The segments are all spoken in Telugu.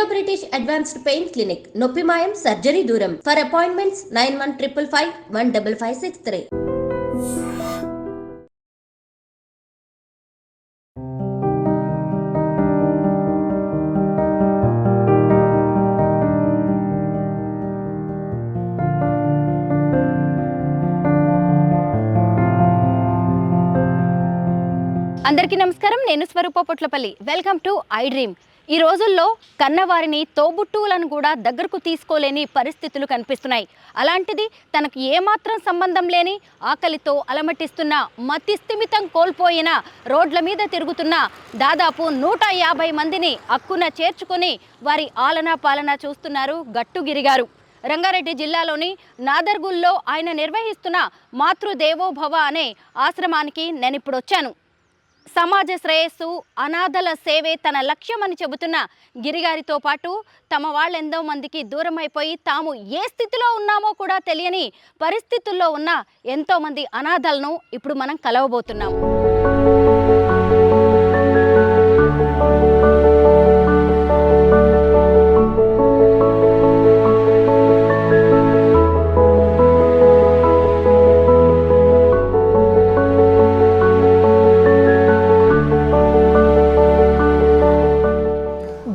Indo British advanced pain clinic, నొప్పిమాయం, సర్జరీ దూరం. For appointments 9155515563. అందరికీ నమస్కారం. నేను Swaroopa Potlapalli. Welcome to I dream. ఈ రోజుల్లో కన్నవారిని, తోబుట్టువులను కూడా దగ్గరకు తీసుకోలేని పరిస్థితులు కనిపిస్తున్నాయి. అలాంటిది తనకు ఏమాత్రం సంబంధం లేని, ఆకలితో అలమటిస్తున్న, మతి స్థిమితం కోల్పోయిన, రోడ్ల మీద తిరుగుతున్న దాదాపు 150 మందిని అక్కున చేర్చుకొని వారి ఆలనా పాలన చూస్తున్నారు గట్టుగిరి గారు. రంగారెడ్డి జిల్లాలోని నాదర్గుల్లో ఆయన నిర్వహిస్తున్న మాతృదేవోభవ అనే ఆశ్రమానికి నేను ఇప్పుడు వచ్చాను. సమాజ శ్రేయస్సు, అనాథల సేవే తన లక్ష్యమని చెబుతున్న గిరిగారితో పాటు తమ వాళ్ళెంతో మందికి దూరమైపోయి తాము ఏ స్థితిలో ఉన్నామో కూడా తెలియని పరిస్థితుల్లో ఉన్న ఎంతోమంది అనాథలను ఇప్పుడు మనం కలవబోతున్నాం.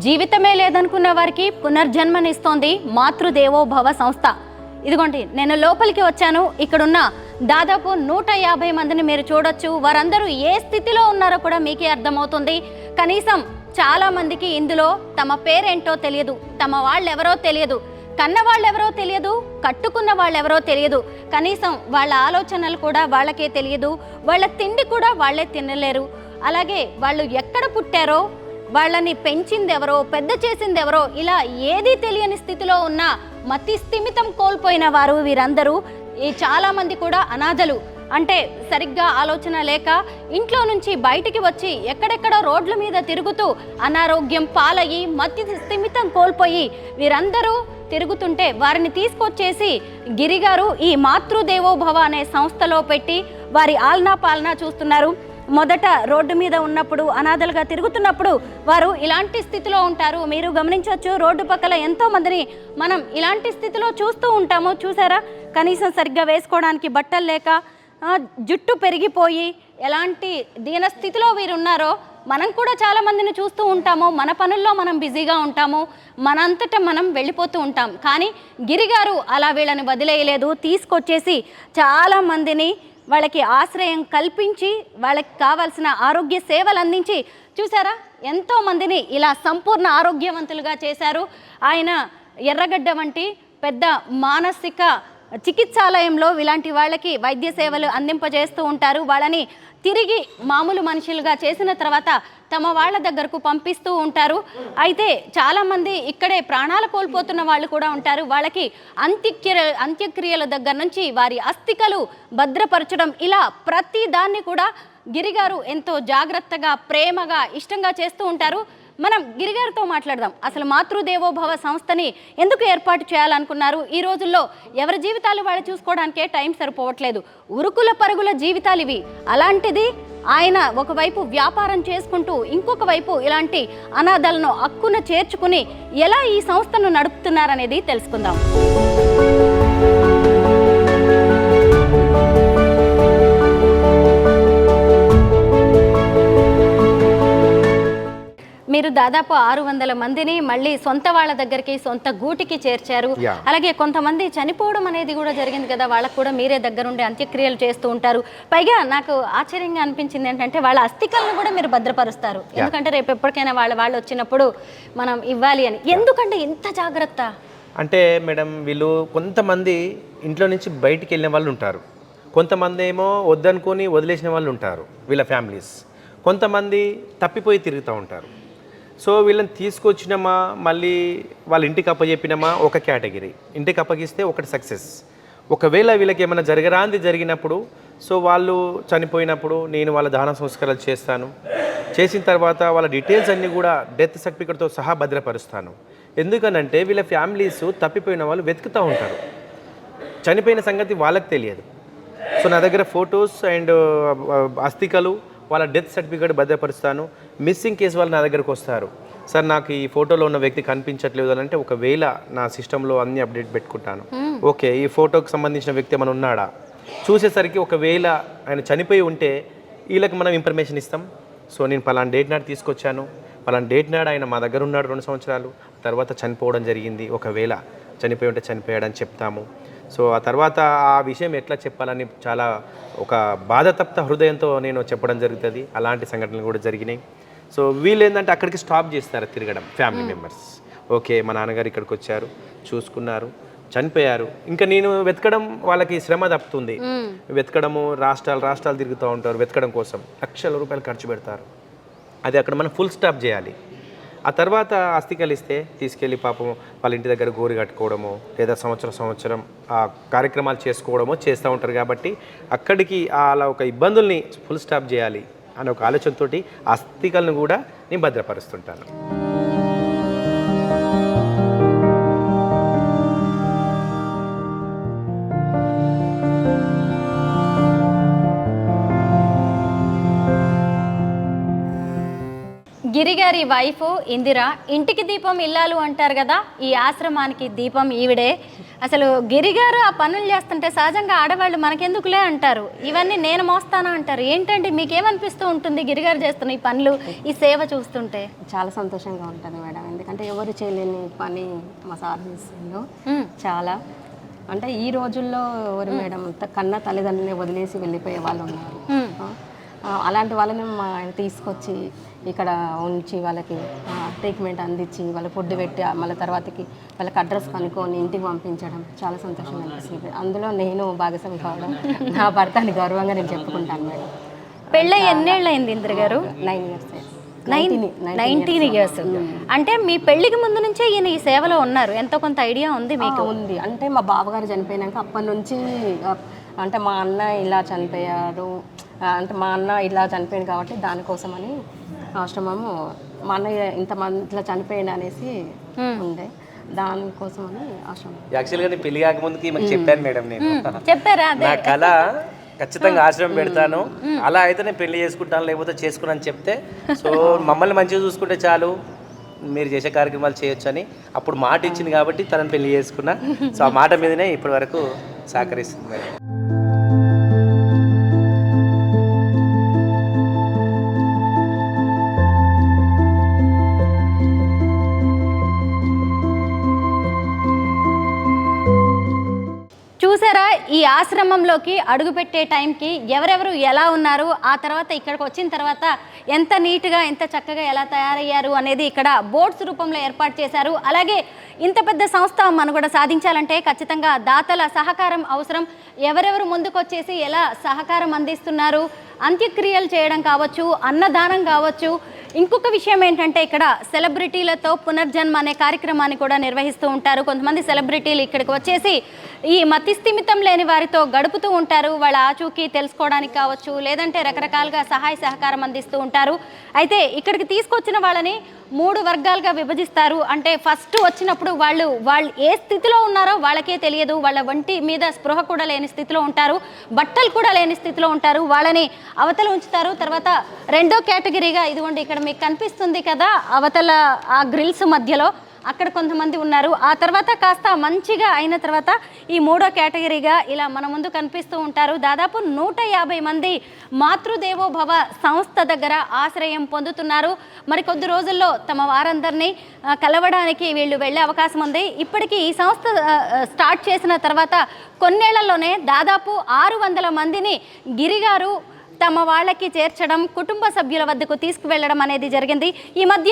జీవితమే లేదనుకున్న వారికి పునర్జన్మనిస్తోంది మాతృదేవోభవ సంస్థ. ఇదిగోండి, నేను లోపలికి వచ్చాను. ఇక్కడున్న దాదాపు 150 మందిని మీరు చూడొచ్చు. వారందరూ ఏ స్థితిలో ఉన్నారో కూడా మీకే అర్థమవుతుంది. కనీసం చాలా మందికి ఇందులో తమ పేరేంటో తెలియదు, తమ వాళ్ళెవరో తెలియదు, కన్న వాళ్ళెవరో తెలియదు, కట్టుకున్న వాళ్ళెవరో తెలియదు. కనీసం వాళ్ళ ఆలోచనలు కూడా వాళ్ళకే తెలియదు, వాళ్ళ తిండి కూడా వాళ్ళే తినలేరు. అలాగే వాళ్ళు ఎక్కడ పుట్టారో, వాళ్ళని పెంచిందెవరో, పెద్ద చేసిందెవరో, ఇలా ఏదీ తెలియని స్థితిలో ఉన్న మతి స్థిమితం కోల్పోయిన వారు వీరందరూ. ఈ చాలామంది కూడా అనాథలు. అంటే సరిగ్గా ఆలోచన లేక ఇంట్లో నుంచి బయటికి వచ్చి ఎక్కడెక్కడో రోడ్ల మీద తిరుగుతూ అనారోగ్యం పాలయ్యి మతి స్థిమితం కోల్పోయి వీరందరూ తిరుగుతుంటే వారిని తీసుకొచ్చేసి గిరిగారు ఈ మాతృదేవోభవ అనే సంస్థలో పెట్టి వారి ఆలనా పాలన చూస్తున్నారు. మొదట రోడ్డు మీద ఉన్నప్పుడు, అనాథలుగా తిరుగుతున్నప్పుడు వారు ఇలాంటి స్థితిలో ఉంటారు. మీరు గమనించవచ్చు, రోడ్డు పక్కల ఎంతో మందిని మనం ఇలాంటి స్థితిలో చూస్తూ ఉంటాము. చూసారా, కనీసం సరిగ్గా వేసుకోవడానికి బట్టలు లేక, జుట్టు పెరిగిపోయి ఎలాంటి దీన స్థితిలో వీరు ఉన్నారో మనం కూడా చాలామందిని చూస్తూ ఉంటాము. మన పనుల్లో మనం బిజీగా ఉంటాము, మనంతటా మనం వెళ్ళిపోతూ ఉంటాం. కానీ గిరిగారు అలా వీళ్ళని వదిలేయలేదు. తీసుకొచ్చేసి చాలామందిని వాళ్ళకి ఆశ్రయం కల్పించి, వాళ్ళకి కావాల్సిన ఆరోగ్య సేవలు అందించి, చూసారా ఎంతోమందిని ఇలా సంపూర్ణ ఆరోగ్యవంతులుగా చేశారు. ఆయన ఎర్రగడ్డ వంటి పెద్ద మానసిక చికిత్సాలయంలో ఇలాంటి వాళ్ళకి వైద్య సేవలు అందింపజేస్తూ ఉంటారు. వాళ్ళని తిరిగి మామూలు మనుషులుగా చేసిన తర్వాత తమ వాళ్ళ దగ్గరకు పంపిస్తూ ఉంటారు. అయితే చాలామంది ఇక్కడే ప్రాణాలు కోల్పోతున్న వాళ్ళు కూడా ఉంటారు. వాళ్ళకి అంత్యక్రియల దగ్గర నుంచి వారి అస్థికలు భద్రపరచడం, ఇలా ప్రతి దాన్ని కూడా గిరిగారు ఎంతో జాగ్రత్తగా, ప్రేమగా, ఇష్టంగా చేస్తూ ఉంటారు. మనం గిరిగారితో మాట్లాడదాం. అసలు మాతృదేవోభవ సంస్థని ఎందుకు ఏర్పాటు చేయాలనుకున్నారు? ఈ రోజుల్లో ఎవరి జీవితాలు వాళ్ళు చూసుకోవడానికే టైం సరిపోవట్లేదు. ఉరుకుల పరుగుల జీవితాలు ఇవి. అలాంటిది ఆయన ఒకవైపు వ్యాపారం చేసుకుంటూ, ఇంకొక వైపు ఇలాంటి అనాథలను అక్కున చేర్చుకుని ఎలా ఈ సంస్థను నడుపుతున్నారనేది తెలుసుకుందాం. మీరు దాదాపు 600 మందిని మళ్ళీ సొంత వాళ్ళ దగ్గరికి, సొంత గూటికి చేర్చారు. అలాగే కొంతమంది చనిపోవడం అనేది కూడా జరిగింది కదా, వాళ్ళకు కూడా మీరే దగ్గరుండి అంత్యక్రియలు చేస్తూ ఉంటారు. పైగా నాకు ఆశ్చర్యంగా అనిపించింది ఏంటంటే వాళ్ళ అస్థికలను కూడా మీరు భద్రపరుస్తారు. ఎందుకంటే రేపు ఎప్పటికైనా వాళ్ళు వచ్చినప్పుడు మనం ఇవ్వాలి అని. ఎందుకంటే ఇంత జాగ్రత్త? అంటే మేడం, వీళ్ళు కొంతమంది ఇంట్లో నుంచి బయటికి వెళ్ళిన వాళ్ళు ఉంటారు, కొంతమంది ఏమో వద్దనుకొని వదిలేసిన వాళ్ళు ఉంటారు, వీళ్ళ ఫ్యామిలీస్. కొంతమంది తప్పిపోయి తిరుగుతూ ఉంటారు. సో వీళ్ళని తీసుకొచ్చినామా, మళ్ళీ వాళ్ళ ఇంటికి అప్పచెప్పినామా ఒక కేటగిరీ, ఇంటికి అప్పగిస్తే ఒకటి సక్సెస్. ఒకవేళ వీళ్ళకి ఏమైనా జరగరాంది జరిగినప్పుడు, సో వాళ్ళు చనిపోయినప్పుడు నేను వాళ్ళ దహన సంస్కారాలు చేస్తాను. చేసిన తర్వాత వాళ్ళ డీటెయిల్స్ అన్నీ కూడా డెత్ సర్టిఫికేట్తో సహా భద్రపరుస్తాను. ఎందుకనంటే వీళ్ళ ఫ్యామిలీస్ తప్పిపోయిన వాళ్ళు వెతుకుతూ ఉంటారు, చనిపోయిన సంగతి వాళ్ళకి తెలియదు. సో నా దగ్గర ఫొటోస్ అండ్ అస్థికలు, వాళ్ళ డెత్ సర్టిఫికేట్ భద్రపరుస్తాను. మిస్సింగ్ కేసు వాళ్ళు నా దగ్గరకు వస్తారు, సార్ నాకు ఈ ఫోటోలో ఉన్న వ్యక్తి కనిపించట్లేదు అని అంటే ఒకవేళ నా సిస్టంలో అన్ని అప్డేట్ పెట్టుకుంటాను. ఓకే, ఈ ఫోటోకి సంబంధించిన వ్యక్తి ఏమైనా ఉన్నాడా చూసేసరికి ఒకవేళ ఆయన చనిపోయి ఉంటే వీళ్ళకి మనం ఇన్ఫర్మేషన్ ఇస్తాం. సో నేను పలానా డేట్ నాడు తీసుకొచ్చాను, పలానా డేట్ నాడు ఆయన మా దగ్గర ఉన్నాడు 2 సంవత్సరాలు, తర్వాత చనిపోవడం జరిగింది, ఒకవేళ చనిపోయి ఉంటే చనిపోయాడని చెప్తాము. సో ఆ తర్వాత ఆ విషయం ఎట్లా చెప్పాలని చాలా ఒక బాధతప్త హృదయంతో నేను చెప్పడం జరుగుతుంది. అలాంటి సంఘటనలు కూడా జరిగినాయి. సో వీళ్ళు ఏంటంటే అక్కడికి స్టాప్ చేస్తారు తిరగడం, ఫ్యామిలీ మెంబర్స్. ఓకే, మా నాన్నగారు ఇక్కడికి వచ్చారు, చూసుకున్నారు, చనిపోయారు. ఇంకా నేను వెతకడం వాళ్ళకి శ్రమ తప్పుతుంది. వెతకడము రాష్ట్రాలు తిరుగుతూ ఉంటారు వెతకడం కోసం, లక్షల రూపాయలు ఖర్చు పెడతారు. అది అక్కడ మనం ఫుల్ స్టాప్ చేయాలి. ఆ తర్వాత అస్థికలు ఇస్తే తీసుకెళ్ళి పాపం వాళ్ళ ఇంటి దగ్గర గోరి కట్టుకోవడమో లేదా సంవత్సరం ఆ కార్యక్రమాలు చేసుకోవడమో చేస్తూ ఉంటారు. కాబట్టి అక్కడికి అలా ఒక ఇబ్బందుల్ని ఫుల్ స్టాప్ చేయాలి అనే ఒక ఆలోచనతోటి అస్థికలను కూడా నేను భద్రపరుస్తుంటాను. గిరిగారి వైఫ్ ఇందిర, ఇంటికి దీపం ఇల్లాలు అంటారు కదా, ఈ ఆశ్రమానికి దీపం ఈవిడే. అసలు గిరిగారు ఆ పనులు చేస్తుంటే సహజంగా ఆడవాళ్ళు మనకెందుకులే అంటారు, ఇవన్నీ నేను మోస్తానా అంటారు. ఏంటంటే మీకేమనిపిస్తూ ఉంటుంది గిరిగారు చేస్తున్న ఈ పనులు, ఈ సేవ చూస్తుంటే? చాలా సంతోషంగా ఉంటుంది మేడం, ఎందుకంటే ఎవరు చేయలేని పని మా సార్ చేస్తుందో. చాలా అంటే ఈ రోజుల్లో ఎవరు మేడం కన్నా తల్లిదండ్రులని వదిలేసి వెళ్ళిపోయే వాళ్ళు ఉన్నారు. అలాంటి వాళ్ళని మా ఆయన తీసుకొచ్చి ఇక్కడ ఉంచి వాళ్ళకి ట్రీట్మెంట్ అందించి వాళ్ళ ఫుడ్ పెట్టి మళ్ళీ తర్వాతకి వాళ్ళకి అడ్రస్ కనుక్కొని ఇంటికి పంపించడం చాలా సంతోషంగా అనిపిస్తుంది. అందులో నేను భాగస్వామి కావడం నా భర్తని గౌరవంగా నేను చెప్పుకుంటాను మేడం. పెళ్ళై ఎన్నేళ్ళు అయింది ఇంద్ర గారు? 9 years. 19 years. అంటే మీ పెళ్లికి ముందు నుంచే ఈయన ఈ సేవలో ఉన్నారు, ఎంతో కొంత ఐడియా ఉంది మీకు? ఉంది. అంటే మా బావగారు చనిపోయినాక అప్పటి నుంచి అంటే మా అన్న ఇలా చనిపోయారు, అంటే మా అన్న ఇలా చనిపోయింది కాబట్టి దానికోసమని ఆశ్రమము, మా అన్నయ్య ఇంతమంది ఇట్లా చనిపోయింది అనేసి ఉండే, దానికోసమని ఆశ్రమం. యాక్చువల్గా నేను పెళ్లి కాకముందుకి మాకు చెప్పాను మేడం, నేను చెప్పారా నా కళ ఖచ్చితంగా ఆశ్రమం పెడతాను, అలా అయితే నేను పెళ్లి చేసుకుంటాను లేకపోతే చేసుకున్నాను చెప్తే, సో మమ్మల్ని మంచిగా చూసుకుంటే చాలు, మీరు చేసే కార్యక్రమాలు చేయొచ్చు అని అప్పుడు మాట ఇచ్చింది కాబట్టి తనని పెళ్లి చేసుకున్నా. సో ఆ మాట మీదనే ఇప్పటి వరకు సహకరిస్తుంది మేడం. చూసారా, ఈ ఆశ్రమంలోకి అడుగుపెట్టే టైంకి ఎవరెవరు ఎలా ఉన్నారు, ఆ తర్వాత ఇక్కడికి వచ్చిన తర్వాత ఎంత నీట్గా ఎంత చక్కగా ఎలా తయారయ్యారు అనేది ఇక్కడ బోర్డ్స్ రూపంలో ఏర్పాటు చేశారు. అలాగే ఇంత పెద్ద సంస్థ మనుగడ సాధించాలంటే ఖచ్చితంగా దాతల సహకారం అవసరం. ఎవరెవరు ముందుకొచ్చేసి ఎలా సహకారం అందిస్తున్నారు, అంత్యక్రియలు చేయడం కావచ్చు, అన్నదానం కావచ్చు. ఇంకొక విషయం ఏంటంటే ఇక్కడ సెలబ్రిటీలతో పునర్జన్మ అనే కార్యక్రమాన్ని కూడా నిర్వహిస్తూ ఉంటారు. కొంతమంది సెలబ్రిటీలు ఇక్కడికి వచ్చేసి ఈ మతిస్థిమితం లేని వారితో గడుపుతూ ఉంటారు, వాళ్ళ ఆచూకీ తెలుసుకోవడానికి కావచ్చు, లేదంటే రకరకాలుగా సహాయ సహకారం అందిస్తూ ఉంటారు. అయితే ఇక్కడికి తీసుకొచ్చిన వాళ్ళని 3 వర్గాలుగా విభజిస్తారు. అంటే ఫస్ట్ వచ్చినప్పుడు వాళ్ళు ఏ స్థితిలో ఉన్నారో వాళ్ళకే తెలియదు, వాళ్ళ వంటి మీద స్పృహ కూడా లేని స్థితిలో ఉంటారు, బట్టలు కూడా లేని స్థితిలో ఉంటారు, వాళ్ళని అవతల ఉంచుతారు. తర్వాత రెండో కేటగిరీగా ఇదిగోండి ఇక్కడ మీకు కనిపిస్తుంది కదా అవతల ఆ గ్రిల్స్ మధ్యలో, అక్కడ కొంతమంది ఉన్నారు. ఆ తర్వాత కాస్త మంచిగా అయిన తర్వాత ఈ 3వ కేటగిరీగా ఇలా మన ముందు కనిపిస్తూ ఉంటారు. దాదాపు 150 మంది మాతృదేవోభవ సంస్థ దగ్గర ఆశ్రయం పొందుతున్నారు. మరి కొద్ది రోజుల్లో తమ వారందరినీ కలవడానికి వీళ్ళు వెళ్ళే అవకాశం ఉంది. ఇప్పటికీ ఈ సంస్థ స్టార్ట్ చేసిన తర్వాత కొన్నేళ్లలోనే దాదాపు 600 మందిని గిరిగారు తమ వాళ్ళకి చేర్చడం, కుటుంబ సభ్యుల వద్దకు తీసుకువెళ్ళడం అనేది జరిగింది. ఈ మధ్య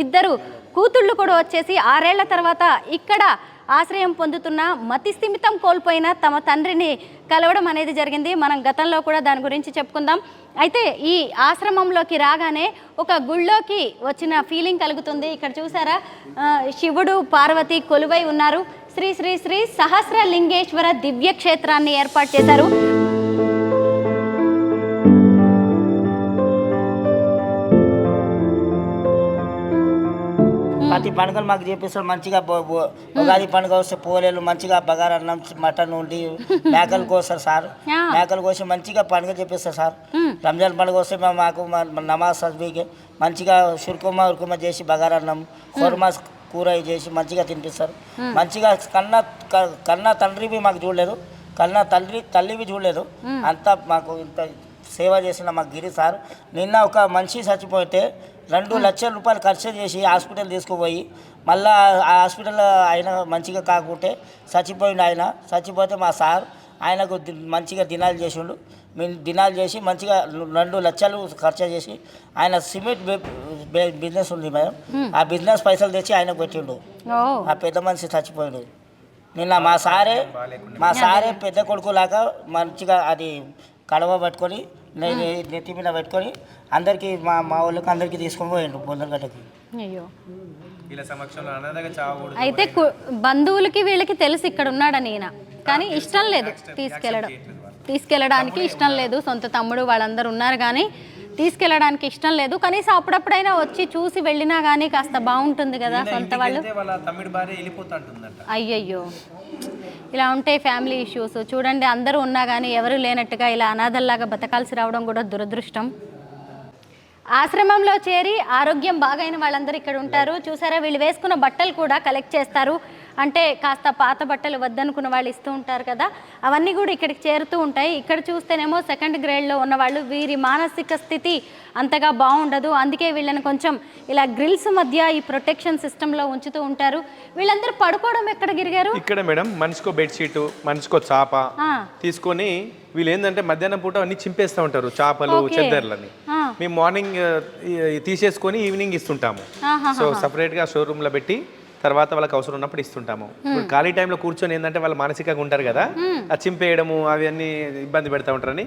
ఇద్దరు కూతుళ్ళు కూడా వచ్చేసి 6 ఏళ్ల తర్వాత ఇక్కడ ఆశ్రయం పొందుతున్న మతిస్థిమితం కోల్పోయిన తమ తండ్రిని కలవడం అనేది జరిగింది. మనం గతంలో కూడా దాని గురించి చెప్పుకుందాం. అయితే ఈ ఆశ్రమంలోకి రాగానే ఒక గుళ్ళోకి వచ్చిన ఫీలింగ్ కలుగుతుంది. ఇక్కడ చూసారా, శివుడు పార్వతి కొలువై ఉన్నారు. శ్రీ శ్రీ శ్రీ సహస్రలింగేశ్వర దివ్య క్షేత్రాన్ని ఏర్పాటు చేశారు. ప్రతి పండుగలు మాకు చేపిస్తారు మంచిగా. ఉగాది పండుగ వస్తే పోలేలు మంచిగా బగారన్నం మటన్ ఉండి మేకలు కోస్తారు సార్. మేకలు కోసి మంచిగా పండుగ చేపిస్తారు సార్. రంజాన్ పండుగ వస్తే మాకు నమాజ్ చదివి మంచిగా ఉరుకుమ చేసి బగారన్నం ఖుర్మా కూర చేసి మంచిగా తినిపిస్తారు. మంచిగా కన్నా తండ్రివి మాకు చూడలేదు, తల్లివి చూడలేదు. అంతా మాకు ఇంత సేవ చేసిన మా గిరి సార్. నిన్న ఒక మనిషి చచ్చిపోతే 2 లక్షల రూపాయలు ఖర్చు చేసి హాస్పిటల్ తీసుకుపోయి మళ్ళీ ఆ హాస్పిటల్ ఆయన మంచిగా కాకుంటే చచ్చిపోయిండు. ఆయన చచ్చిపోతే మా సార్ ఆయనకు మంచిగా దినాలు చేసిండు. మేము దినాలు చేసి మంచిగా 2 లక్షలు ఖర్చు చేసి ఆయన సిమెంట్ బిజినెస్ ఉంది మేడం. ఆ బిజినెస్ పైసలు తెచ్చి ఆయనకు పెట్టిండు. ఆ పెద్ద మనిషి చచ్చిపోయిండు. నిన్న మా సారే పెద్ద కొడుకులాగా మంచిగా అది కడవ పట్టుకొని నెత్తి మీద పెట్టుకొని అందరికీ మా వాళ్ళకి అందరికీ తీసుకొని పోయిండు బొందరగడ్డకి. అయ్యో, వీళ్ళ సమక్షంలో అనాథగా చావకూడదు. అయితే బంధువులకి వీళ్ళకి తెలిసి ఇక్కడ ఉన్నాడని ఈయన, కానీ ఇష్టం లేదు తీసుకెళ్ళడానికి ఇష్టం లేదు. సొంత తమ్ముడు వాళ్ళందరూ ఉన్నారు కానీ తీసుకెళ్ళడానికి ఇష్టం లేదు. కనీసం అప్పుడప్పుడైనా వచ్చి చూసి వెళ్ళినా కానీ కాస్త బాగుంటుంది కదా సొంత వాళ్ళు. అయ్యయ్యో, ఇలా ఉంటే ఫ్యామిలీ ఇష్యూస్ చూడండి. అందరూ ఉన్నా కానీ ఎవరు లేనట్టుగా ఇలా అనాథల్లాగా బతకాల్సి రావడం కూడా దురదృష్టం. ఆశ్రమంలో చేరి ఆరోగ్యం బాగైన వాళ్ళందరూ ఇక్కడ ఉంటారు. చూసారా, వీళ్ళు వేసుకున్న బట్టలు కూడా కలెక్ట్ చేస్తారు. అంటే కాస్త పాత బట్టలు వద్దనుకున్న వాళ్ళు ఇస్తూ ఉంటారు కదా, అవన్నీ కూడా ఇక్కడికి చేరుతూ ఉంటాయి. ఇక్కడ చూస్తేనేమో 2nd గ్రేడ్లో ఉన్నవాళ్ళు, వీరి మానసిక స్థితి అంతగా బాగుండదు. అందుకే వీళ్ళని కొంచెం ఇలా గ్రిల్స్ మధ్య ఈ ప్రొటెక్షన్ సిస్టంలో ఉంచుతూ ఉంటారు. వీళ్ళందరూ పడుకోవడం ఎక్కడ గిరిగారు? ఇక్కడ మేడం మనిషికో బెడ్షీట్, మనిషికో చాప తీసుకొని వీళ్ళు ఏంటంటే మధ్యాహ్నం పూట అన్ని చింపేస్తూ ఉంటారు, చేపలు చెద్దర్లని. మేము మార్నింగ్ తీసేసుకొని ఈవినింగ్ ఇస్తుంటాము. సో సపరేట్గా షోరూమ్లో పెట్టి తర్వాత వాళ్ళకి అవసరం ఉన్నప్పుడు ఇస్తుంటాము. ఇప్పుడు ఖాళీ టైంలో కూర్చొని ఏంటంటే వాళ్ళు మానసికంగా ఉంటారు కదా, అది చింపేయడము అవి అన్ని ఇబ్బంది పెడతా ఉంటారని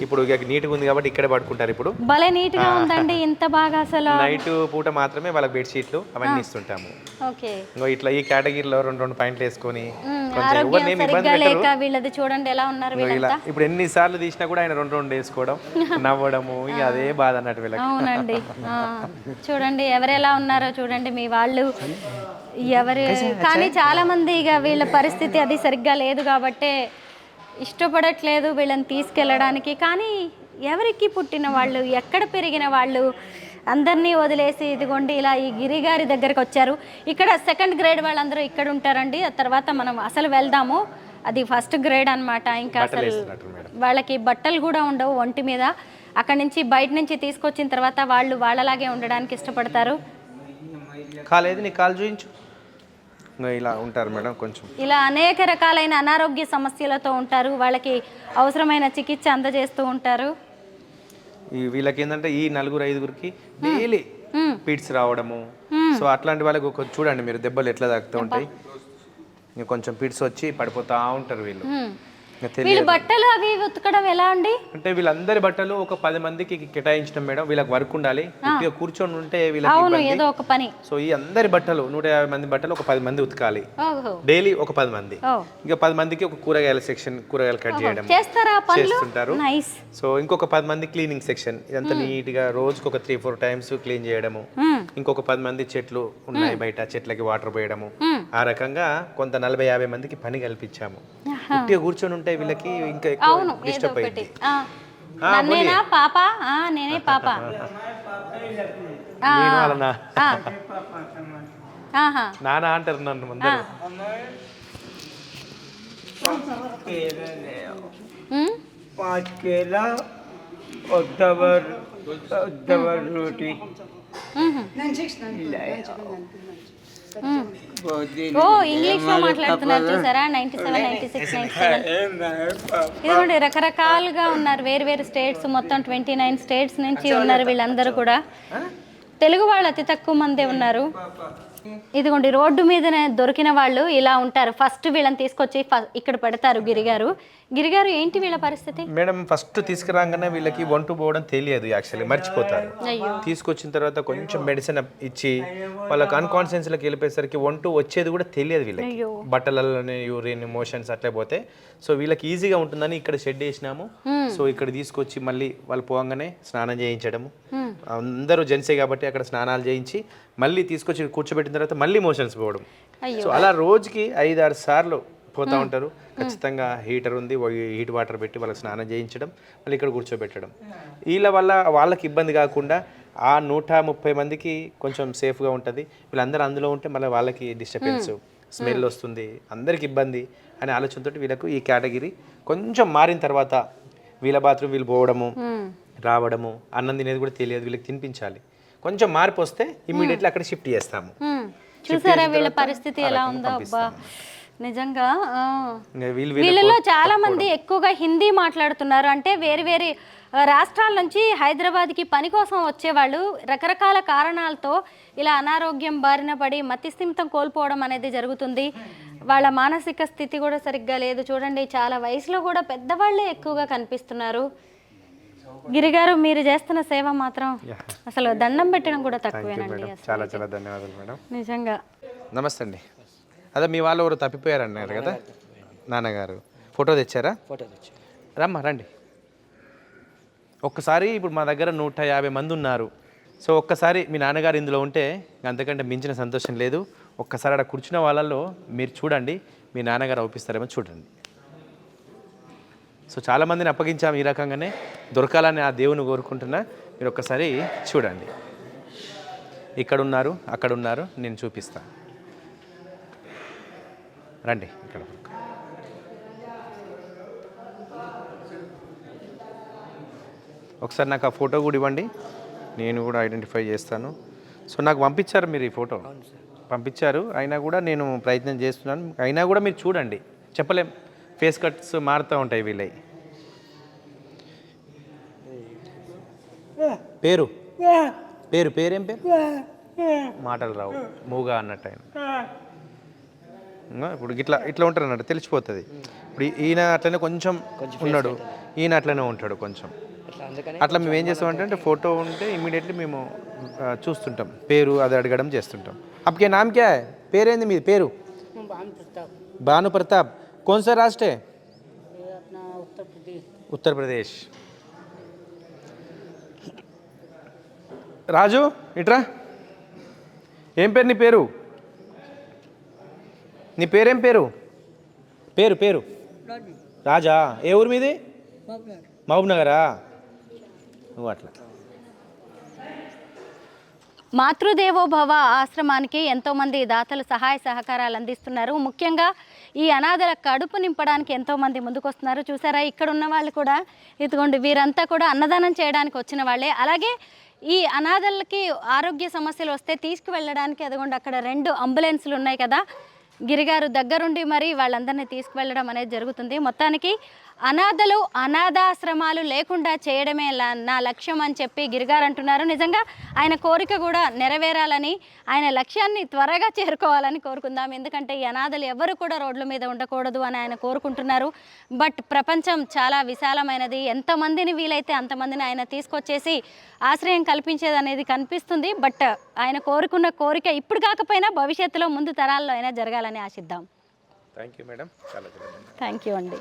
ఇప్పుడు నీట్గా ఉంది కాబట్టి ఇక్కడే పడుకుంటారు. ఇప్పుడు భలే నీట్గా ఉందండి, ఇంత బాగా. అసలు నైట్ పూట మాత్రమే వాళ్ళకి బెడ్షీట్లు అవన్నీ ఇస్తుంటాము. ఇట్లా ఈ కేటగిరీలో 2 పాయింట్లు వేసుకొని వీళ్ళది చూడండి ఎలా ఉన్నారు. ఇప్పుడు ఎన్నిసార్లు తీసినా కూడా ఆయన 2 వేసుకోవడం, నవ్వడము, ఇక అదే బాధ అన్నట్టు వీళ్ళకి. అవునండి, చూడండి ఎవరెలా ఉన్నారో చూడండి మీ వాళ్ళు ఎవరు. కానీ చాలా మంది ఇక వీళ్ళ పరిస్థితి అది సరిగ్గా లేదు కాబట్టే ఇష్టపడట్లేదు వీళ్ళని తీసుకెళ్ళడానికి. కానీ ఎవరికి పుట్టిన వాళ్ళు, ఎక్కడ పెరిగిన వాళ్ళు అందరినీ వదిలేసి ఇదిగోండి ఇలా ఈ గిరిగారి దగ్గరకు వచ్చారు. ఇక్కడ 2nd గ్రేడ్ వాళ్ళందరూ ఇక్కడ ఉంటారండి. ఆ తర్వాత మనం అసలు వెళ్దాము. అది 1st గ్రేడ్ అనమాట. ఇంకా అసలు వాళ్ళకి బట్టలు కూడా ఉండవు ఒంటి మీద. అక్కడి నుంచి బయట నుంచి తీసుకొచ్చిన తర్వాత వాళ్ళు వాళ్ళలాగే ఉండడానికి ఇష్టపడతారు. కాలేదు నీ కాలు చూయించు, ఇలా ఉంటారు మేడం. కొంచెం ఇలా అనేక రకాలైన అనారోగ్య సమస్యలతో ఉంటారు. వాళ్ళకి అవసరమైన చికిత్స అందజేస్తూ ఉంటారు. వీళ్ళకి ఏంటంటే ఈ 4-5గురికి డైలీ పీడ్స్ రావడము. సో అట్లాంటి వాళ్ళకి చూడండి మీరు దెబ్బలు ఎట్లా తాకుతూ ఉంటాయి. కొంచెం పీడ్స్ వచ్చి పడిపోతా ఉంటారు వీళ్ళు. వీళ్ళు బట్టలు అవి ఉతకడం ఎలా అండి? అంటే వీళ్ళందరి బట్టలు ఒక 10 మందికి కేటాయించడం మేడం. వీళ్ళకి వర్క్ ఉండాలి, కూర్చొని ఉంటే ఏదో ఒక పని. సో ఈ అందరి బట్టలు 150 మంది బట్టలు ఒక 10 మంది ఉతకాలి డైలీ. ఒక 10 మంది, ఇంకా 10 మందికి ఒక కూరగాయల సెక్షన్, కూరగాయలు కట్ చేయడం చేస్తుంటారు. సో ఇంకొక 10 మంది క్లీనింగ్ సెక్షన్, ఇదంతా నీట్ గా రోజుకి ఒక 3-4 టైమ్స్ క్లీన్ చేయడము. ఇంకొక 10 మంది చెట్లు ఉన్నాయి బయట, చెట్లకి వాటర్ పోయడము. ఆ రకంగా కొంత 40-50 మందికి పని కల్పించాము. ఉట్టిగా కూర్చొని ఉంటే వీళ్ళకి ఇంకా ఎక్కువ డిస్టర్బ్ అయ్యింది. నేనే పాప నానా అంటారు నన్ను ముందర. ఇంగ్లీష్ లో మాట్లాడుతున్నారు చూసారా. 97, 96, 97 ఇదిగోండి రకరకాలుగా ఉన్నారు. వేరు స్టేట్స్, మొత్తం 29 స్టేట్స్ నుంచి ఉన్నారు వీళ్ళందరూ కూడా. తెలుగు వాళ్ళు అతి తక్కువ మందే ఉన్నారు. ఇదిగోండి రోడ్డు మీదనే దొరికిన వాళ్ళు ఇలా ఉంటారు. ఫస్ట్ వీళ్ళని తీసుకొచ్చి ఇక్కడ పెడతారు గిరిగారు. ఏంటి వీళ్ళ పరిస్థితి మేడం? ఫస్ట్ తీసుకురాగానే వీళ్ళకి వంట పోవడం తెలియదు, యాక్చువల్లీ మర్చిపోతారు. తీసుకొచ్చిన తర్వాత కొంచెం మెడిసిన్ ఇచ్చి వాళ్ళకి అన్కాన్షియస్లోకి వెళ్ళిపోయేసరికి వంట వచ్చేది కూడా తెలియదు వీళ్ళకి. బట్టలలోనే యూరిన్ మోషన్స్ అట్లే పోతే. సో వీళ్ళకి ఈజీగా ఉంటుందని ఇక్కడ షెడ్ వేసినాము. సో ఇక్కడ తీసుకొచ్చి మళ్ళీ వాళ్ళు పోగానే స్నానం చేయించడము. అందరూ జెంట్సే కాబట్టి అక్కడ స్నానాలు చేయించి మళ్ళీ తీసుకొచ్చి కూర్చోబెట్టిన తర్వాత మళ్ళీ మోషన్స్ పోవడం. సో అలా రోజుకి 5-6 సార్లు పోతూ ఉంటారు. ఖచ్చితంగా హీటర్ ఉంది, హీట్ వాటర్ పెట్టి వాళ్ళకి స్నానం చేయించడం, మళ్ళీ ఇక్కడ కూర్చోబెట్టడం. వీళ్ళ వల్ల వాళ్ళకి ఇబ్బంది కాకుండా ఆ 130 మందికి కొంచెం సేఫ్గా ఉంటుంది. వీళ్ళందరూ అందులో ఉంటే మళ్ళీ వాళ్ళకి డిస్టర్బెన్స్, స్మెల్ వస్తుంది, అందరికి ఇబ్బంది అనే ఆలోచనతో వీళ్ళకు ఈ కేటగిరీ కొంచెం మారిన తర్వాత వీళ్ళ బాత్రూమ్ వీళ్ళు పోవడము రావడము, అన్నం తినేది కూడా తెలియదు, వీళ్ళకి తినిపించాలి. కొంచెం మార్పు వస్తే ఇమ్మీడియట్లీ అక్కడ షిఫ్ట్ చేస్తాము. చూసారా వీళ్ళ పరిస్థితి ఎలా ఉందో? అబ్బా నిజంగా వీళ్ళలో చాలా మంది ఎక్కువగా హిందీ మాట్లాడుతున్నారు. అంటే వేరు వేరే రాష్ట్రాల నుంచి హైదరాబాద్కి పని కోసం వచ్చేవాళ్ళు రకరకాల కారణాలతో ఇలా అనారోగ్యం బారిన పడి మతిస్థిమితం కోల్పోవడం అనేది జరుగుతుంది. వాళ్ళ మానసిక స్థితి కూడా సరిగ్గా లేదు. చూడండి, చాలా వయసులో కూడా పెద్దవాళ్ళే ఎక్కువగా కనిపిస్తున్నారు. గిరిగారు, మీరు చేస్తున్న సేవ మాత్రం అసలు దండం పెట్టడం కూడా తక్కువేనండి. చాలా చాలా ధన్యవాదాలు మేడం, నిజంగా. నమస్తే అండి. అదే మీ వాళ్ళు ఎవరు తప్పిపోయారు అన్నారు కదా, నాన్నగారు ఫోటో తెచ్చారా? ఫోటో తెచ్చి రమ్మా రండి. ఒక్కసారి ఇప్పుడు మా దగ్గర 150 మంది ఉన్నారు. సో ఒక్కసారి మీ నాన్నగారు ఇందులో ఉంటే అంతకంటే మించిన సంతోషం లేదు. ఒక్కసారి అక్కడ కూర్చున్న వాళ్ళల్లో మీరు చూడండి, మీ నాన్నగారు అవుపిస్తారేమో చూడండి. సో చాలామందిని అప్పగించాము ఈ రకంగానే, దొరకాలని ఆ దేవుని కోరుకుంటున్నా. మీరు ఒక్కసారి చూడండి, ఇక్కడ ఉన్నారు, అక్కడ ఉన్నారు, నేను చూపిస్తాను. రండి ఇక్కడ. ఒకసారి నాకు ఆ ఫోటో కూడా ఇవ్వండి, నేను కూడా ఐడెంటిఫై చేస్తాను. సో నాకు పంపించారు మీరు ఈ ఫోటో, పంపించారు. అయినా కూడా నేను ప్రయత్నం చేస్తున్నాను. అయినా కూడా మీరు చూడండి, చెప్పలేం, ఫేస్ కట్స్ మారుతూ ఉంటాయి వీళ్ళవి. పేరు పేరు పేరేం పేరు? మాటలు రావు, మూగా అన్నట్టు ఆయన. ఇప్పుడు ఇట్లా ఇట్లా ఉంటారు అన్నట్టు తెలిసిపోతుంది. ఇప్పుడు ఈయన అట్లనే కొంచెం ఉన్నాడు, ఈయన అట్లనే ఉంటాడు కొంచెం. అట్లా మేము ఏం చేస్తామంటే ఫోటో ఉంటే ఇమ్మీడియట్లీ మేము చూస్తుంటాం, పేరు అది అడగడం చేస్తుంటాం. అప్పకే నామ్ క్యా హై? పేరేంది మీది? పేరు భాను ప్రతాప్. कौन सा राष्ट्र है? उत्तर प्रदेश. రాజు ఇట్రా. ఏం పేరు నీ పేరు? నీ పేరేం పేరు? పేరు పేరు రాజా. ఏ ఊరు మీది? మహబూబ్ నగరా? నువ్వు అట్లా. మాతృదేవోభవ ఆశ్రమానికి ఎంతోమంది దాతలు సహాయ సహకారాలు అందిస్తున్నారు. ముఖ్యంగా ఈ అనాథల కడుపు నింపడానికి ఎంతోమంది ముందుకొస్తున్నారు. చూసారా, ఇక్కడ ఉన్న వాళ్ళు కూడా ఇదిగోండి, వీరంతా కూడా అన్నదానం చేయడానికి వచ్చిన వాళ్ళే. అలాగే ఈ అనాథలకి ఆరోగ్య సమస్యలు వస్తే తీసుకువెళ్ళడానికి అదిగోండి అక్కడ 2 అంబులెన్సులు ఉన్నాయి కదా, గిరిగారు దగ్గరుండి మరి వాళ్ళందరినీ తీసుకువెళ్ళడం అనేది జరుగుతుంది. మొత్తానికి అనాథలు అనాథాశ్రమాలు లేకుండా చేయడమే నా లక్ష్యం అని చెప్పి గిరిగారు అంటున్నారు. నిజంగా ఆయన కోరిక కూడా నెరవేరాలని, ఆయన లక్ష్యాన్ని త్వరగా చేరుకోవాలని కోరుకుందాం. ఎందుకంటే ఈ అనాథలు ఎవరు కూడా రోడ్ల మీద ఉండకూడదు అని ఆయన కోరుకుంటున్నారు. బట్ ప్రపంచం చాలా విశాలమైనది, ఎంతమందిని వీలైతే అంతమందిని ఆయన తీసుకొచ్చేసి ఆశ్రయం కల్పించేది అనేది కనిపిస్తుంది. బట్ ఆయన కోరుకున్న కోరిక ఇప్పుడు కాకపోయినా భవిష్యత్తులో ముందు తరాల్లో అయినా జరగాలని ఆశిద్దాం. థ్యాంక్ యూ మేడం, చాలా థ్యాంక్ యూ అండి.